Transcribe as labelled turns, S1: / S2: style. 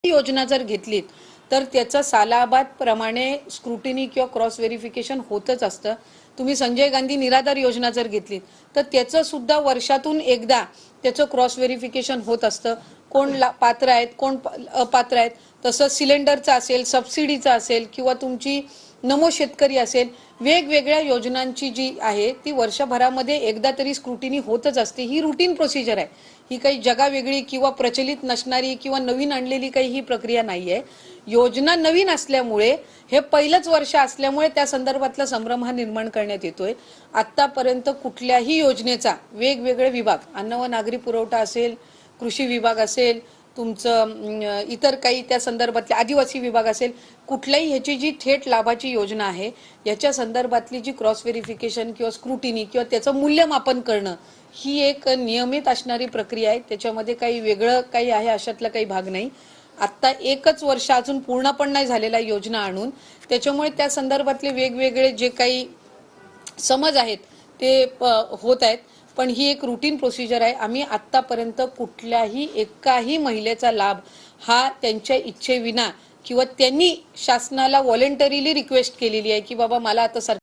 S1: योजना जर घेतलीत तर त्याचं सालाबाद प्रमाणे स्क्रुटिनी किंवा क्रॉस व्हेरिफिकेशन होतच असतं। तुम्ही संजय गांधी निराधार योजना जर घेतलीत तर त्याचं सुद्धा वर्षातून एकदा त्याचं क्रॉस व्हेरिफिकेशन होत असतं। कोण पात्र आहेत कोण अपात्र आहेत, तसं सिलेंडरचं असेल, सबसिडीचं असेल किंवा तुमची नमो शेतकरी असेल, वेगवेगळ्या योजनांची जी आहे ती वर्षभरामध्ये एकदा तरी स्क्रुटिनी होतच असते। ही रुटीन प्रोसिजर आहे, ही काही जगावेगळी किंवा प्रचलित नसणारी किंवा नवीन आणलेली काही ही प्रक्रिया नाहीये। योजना नवीन असल्यामुळे हे पहिलंच वर्ष असल्यामुळे त्या संदर्भातला संभ्रम हा निर्माण करण्यात येतोय। आतापर्यंत कुठल्याही योजनेचा वेगवेगळे विभाग, अन्न व नागरी पुरवठा असेल, कृषी विभाग असेल, तुमचं इतर काही त्या संदर्भातले आदिवासी विभाग असेल, कुठल्याही ह्याची जी थेट लाभाची योजना आहे याच्या संदर्भातली जी क्रॉस व्हेरिफिकेशन किंवा स्क्रुटिनी किंवा त्याचं मूल्यमापन करणं ही एक नियमित असणारी प्रक्रिया आहे। त्याच्यामध्ये काही वेगळं काही आहे अशातला काही भाग नाही। आता एकच वर्ष अजून पूर्ण पण नाही झालेला योजना आणून, त्याच्यामुळे त्या संदर्भातले वेगवेगळे जे काही समज आहेत ते होत आहेत, पण ही एक रुटीन प्रोसिजर आहे। आम्ही आतापर्यंत कुठल्याही एकाही महिलेचा लाभ हा त्यांच्या इच्छेविना किंवा त्यांनी शासनाला व्हॉलंटरीली रिक्वेस्ट केलेली आहे की बाबा मला आता